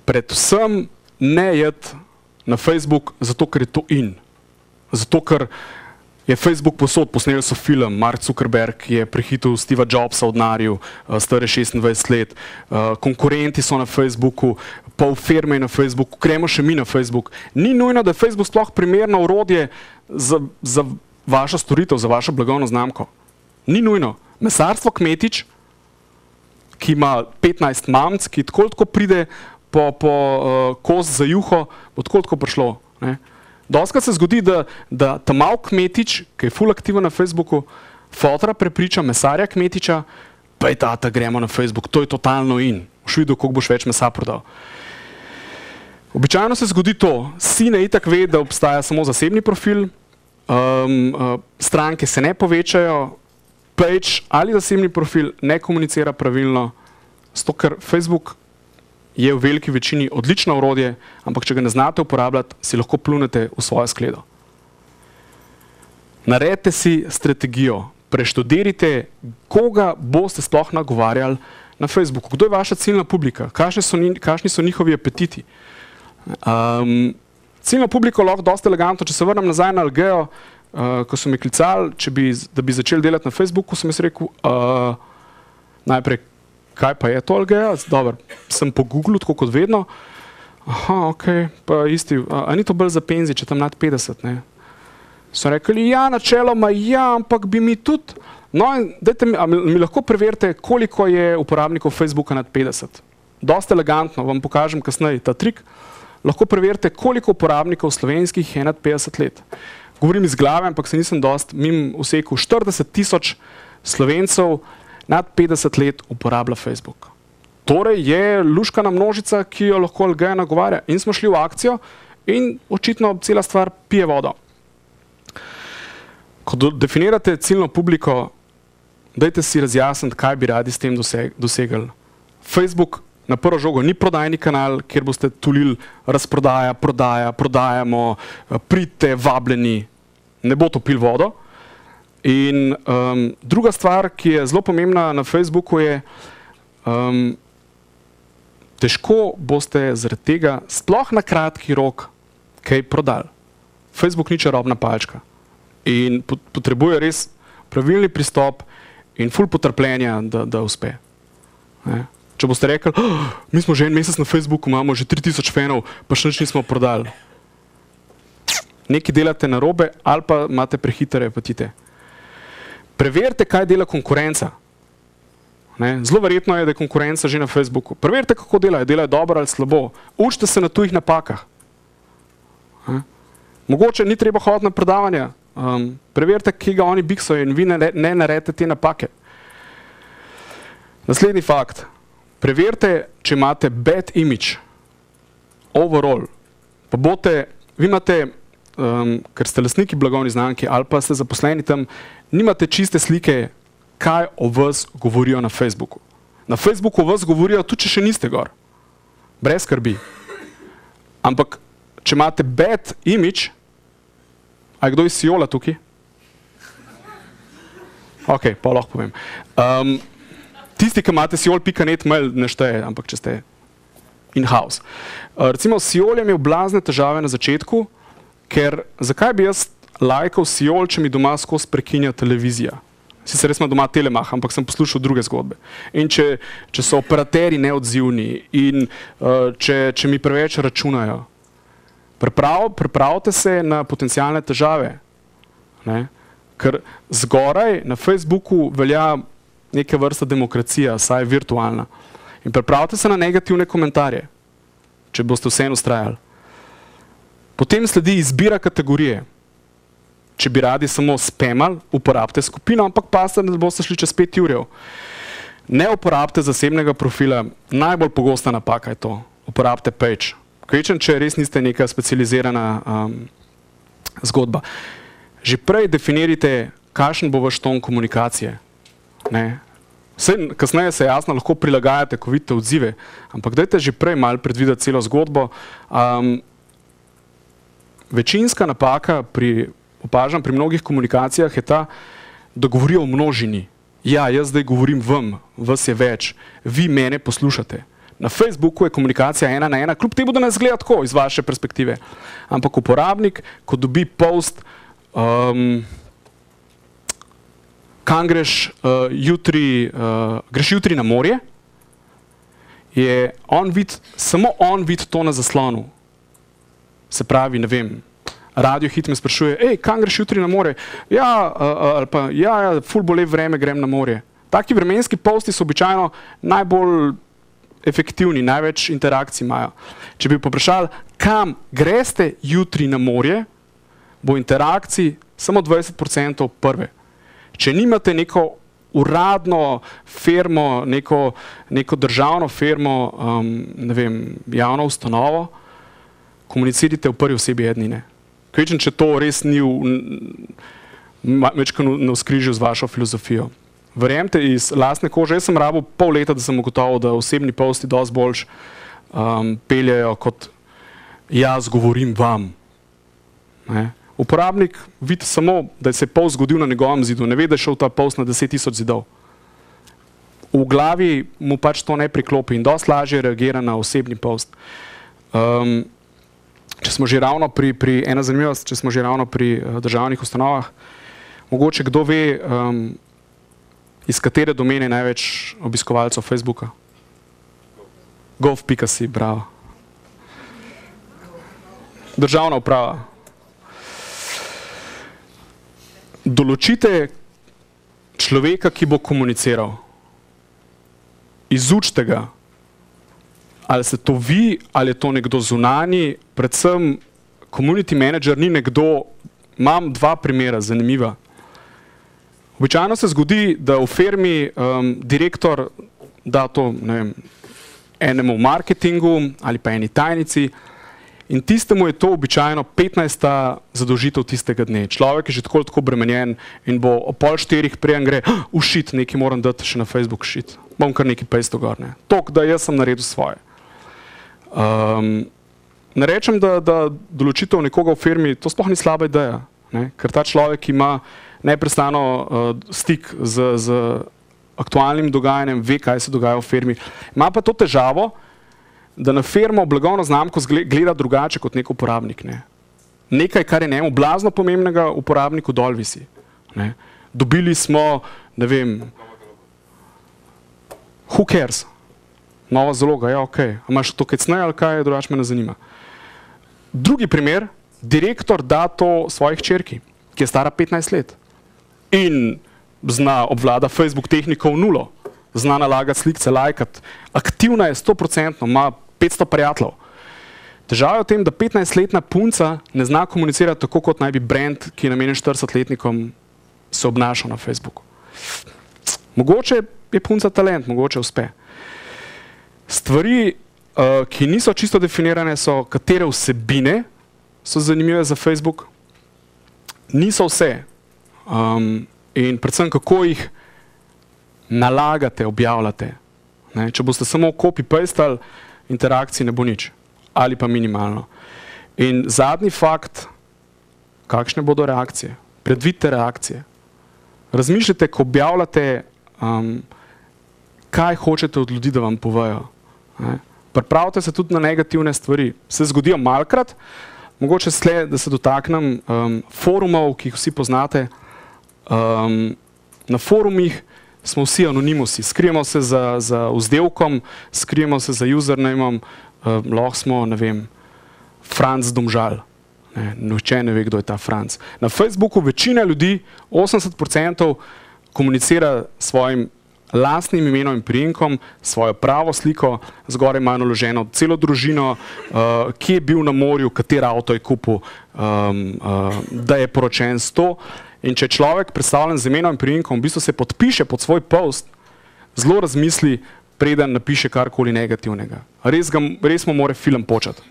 predvsem ne jeti na Facebook, zato ker je to in. Zato ker je Facebook posod, posneli so film, Mark Zuckerberg je prehitel Steva Jobsa v denarju, stare 26 let, konkurenti so na Facebooku, pol firme na Facebooku, gremo še mi na Facebook. Ni nujno, da je Facebook sploh primerno orodje za vašo storitev, za vašo blagovno znamko. Ni nujno. Mesarstvo Kmetič, ki ima 15 mamc, ki tako pride po kost za juho, bo tako prišlo. Dostikrat se zgodi, da ta mal Kmetič, ki je ful aktiven na Facebooku, fotra prepriča mesarja Kmetiča, pa je tata, gremo na Facebook, to je totalno in. Boš videl, koliko boš več mesa prodal. Običajno se zgodi to, sine itak ve, da obstaja samo zasebni profil, stranke se ne povečajo, page ali zasebni profil ne komunicira pravilno, zato ker Facebook je v veliki večini odlično orodje, ampak če ga ne znate uporabljati, si lahko pljunete v svojo skledo. Naredite si strategijo, preštudirajte, koga boste sploh nagovarjali na Facebooku. Kdo je vaša ciljna publika? Kakšni so njihovi apetiti? Ciljno publiko lahko dosti elegantno, če se vrnem nazaj na Algeo, ko so me klicali, da bi začeli delati na Facebooku, sem jaz rekel, najprej, kaj pa je to Algea? Dobro, sem po Googlu, tako kot vedno. Aha, ok, pa isti, a ni to bolj za penzi, če tam nad 50, ne? So rekli, ja, načeloma, ja, ampak bi mi tudi, no, mi lahko preverite, koliko je uporabnikov Facebooka nad 50. Dosti elegantno, vam pokažem kasneje ta trik. Lahko preverite, koliko uporabnikov slovenskih je nad 50 let. Govorim iz glave, ampak se nisem dosti mimo vsekel. 40 000 Slovencev nad 50 let uporablja Facebook. Torej je luškana množica, ki jo lahko Algea nagovarja. In smo šli v akcijo in očitno cela stvar pije vodo. Ko definirate ciljno publiko, dajte si razjasniti, kaj bi radi s tem dosegali. Facebook na prvo žogo ni prodajni kanal, kjer boste tulili razprodaja, prodajamo, pridite, vabljeni, ne bo to pil vodo. In druga stvar, ki je zelo pomembna na Facebooku je, težko boste zaradi tega sploh na kratki rok kaj prodali. Facebook ni čarobna palčka in potrebuje res pravilni pristop in ful potrpljenja, da uspe. Če boste rekli, mi smo že en mesec na Facebooku, imamo že 3000 fanov, pa še nič nismo prodali. Nekaj delate narobe ali pa imate prehitre apetite. Preverite, kaj dela konkurenca. Zelo verjetno je, da je konkurenca že na Facebooku. Preverite, kako delajo. Delajo dobro ali slabo. Učite se na tujih napakah. Mogoče ni treba hoditi na predavanja. Preverite, kje ga oni biksajo in vi ne naredite te napake. Naslednji fakt. Preverite, če imate bad image. Overall. Pa boste, vi imate, ker ste lastniki blagovni znamki ali pa ste zaposleni tam, nimate čiste slike, kaj o vas govorijo na Facebooku. Na Facebooku o vas govorijo tudi, če še niste gor. Brez skrbi. Ampak, če imate bad image, a je kdo iz Siola tukaj? Ok, pa lahko povem. Tisti, ki imate siol.net mail, ne šteje, ampak če ste in-house. Recimo, Siol je imel blazne težave na začetku, ker zakaj bi jaz lajkal Siol, če mi doma skozi prekinja televizija? Sicer res ima doma Telemach, ampak sem poslušal druge zgodbe. In če so operaterji neodzivni in če mi preveč računajo, pripravite se na potencialne težave. Ker zgoraj na Facebooku velja neke vrste demokracija, saj virtualna. In pripravite se na negativne komentarje, če boste vseeno ustrajali. Potem sledi izbira kategorije. Če bi radi samo spamali, uporabite skupino, ampak pazite, da boste šli čez 5 ur. Ne uporabite zasebnega profila, najbolj pogosta napaka je to. Uporabite page. Kvečem, če res niste neka specializirana zgodba. Že prej definirajte, kakšen bo vaš ton komunikacije. Kasneje se jasno lahko prilagajate, ko vidite odzive, ampak dajte že prej malo predvideti celo zgodbo. Večinska napaka opažam pri mnogih komunikacijah je ta, da govorijo o množini. Ja, jaz zdaj govorim vam, vas je več, vi mene poslušate. Na Facebooku je komunikacija 1 na 1, kljub temu, da ne zgleda tako iz vaše perspektive. Ampak uporabnik, ko dobi post, kam greš jutri na morje, je samo on vidi to na zaslonu. Se pravi, ne vem, Radio Hit me sprašuje, kam greš jutri na morje? Ali pa, ful bo lep vreme, grem na morje. Taki vremenski posti so običajno najbolj efektivni, največ interakcij imajo. Če bi poprašali, kam greste jutri na morje, bo interakcij samo 20% prve. Če nimate neko uradno firmo, neko državno firmo, ne vem, javno ustanovo, komunicirajte v prvi osebi ednine. Kvečem, če to res ni večkrat na vzkrižju z vašo filozofijo. Verjemite, iz lastne kože, jaz sem rabil pol leta, da sem ugotovil, da osebni posti dosti boljš peljajo kot jaz govorim vam. Uporabnik vidi samo, da se je post zgodil na njegovem zidu, ne ve, da je šel ta post na 10.000 zidov. V glavi mu pač to ne priklopi in dosti lažje reagira na osebni post. Če smo že ravno ena zanimivost, če smo že ravno pri državnih ustanovah, mogoče kdo ve, iz katere domene je največ obiskovalcev Facebooka? Gov.si, bravo. Državna uprava. Določite človeka, ki bo komuniciral. Izučite ga. Ali ste to vi, ali je to nekdo zunanji, predvsem community manager ni nekdo, imam dva primera, zanimiva. Običajno se zgodi, da v firmi direktor da to, ne vem, enemu v marketingu ali pa eni tajnici in tistemu je to običajno 15. zadolžitev tistega dne. Človek je že tako bremenjen in bo o 3:30 preden gre, shit, nekaj moram dati še na Facebook, shit. Bom kar nekaj pejsto gor, ne. Tok, da jaz sem naredil svoje. Ne rečem, da določitev nekoga v firmi, to sploh ni slaba ideja, ne? Ker ta človek ima neprestano stik z aktualnim dogajanjem, ve, kaj se dogaja v firmi. Ima pa to težavo, da na firmo blagovno znamko gleda drugače kot nek uporabnik. Ne? Nekaj, kar je njemu blazno pomembnega, uporabniku dol visi. Ne? Dobili smo, ne vem, who cares? Nova zaloga, ja, okej. A imaš to kecneje ali kaj, drugače me ne zanima. Drugi primer, direktor da to svojih hčerki, ki je stara 15 let. In zna obvlada Facebook tehniko v nulo. Zna nalagati slikce, lajkati. Aktivna je 100%, ima 500 prijateljev. Težava je v tem, da 15-letna punca ne zna komunicirati tako, kot naj bi brand, ki je namenjen 40-letnikom, se obnašal na Facebooku. Mogoče je punca talent, mogoče uspe. Stvari, ki niso čisto definirane, so, katere vsebine so zanimive za Facebook. Niso vse. In predvsem, kako jih nalagate, objavljate. Ne? Če boste samo copy-pastali, interakcij ne bo nič. Ali pa minimalno. In zadnji fakt, kakšne bodo reakcije. Predvidite reakcije. Razmišljate, ko objavljate, kaj hočete od ljudi, da vam povejo. Ne? Pripravite se tudi na negativne stvari. Se zgodijo malkrat, mogoče sled, da se dotaknem forumov, ki jih vsi poznate. Na forumih smo vsi anonimusi, skrijemo se za vzdevkom, skrijemo se za usernameom, lahko smo, ne vem, Franc Domžal. Nihče ne ve, kdo je ta Franc. Na Facebooku večina ljudi, 80%, komunicira svojim lastnim imenom in priimkom, svojo pravo sliko, zgoraj ima naloženo celo družino, kje je bil na morju, kater avto je kupil, da je poročen s to. In če človek predstavljen z imenom in priimkom v bistvu se podpiše pod svoj post, zelo razmisli, preden napiše karkoli negativnega. Res mu mora film početi.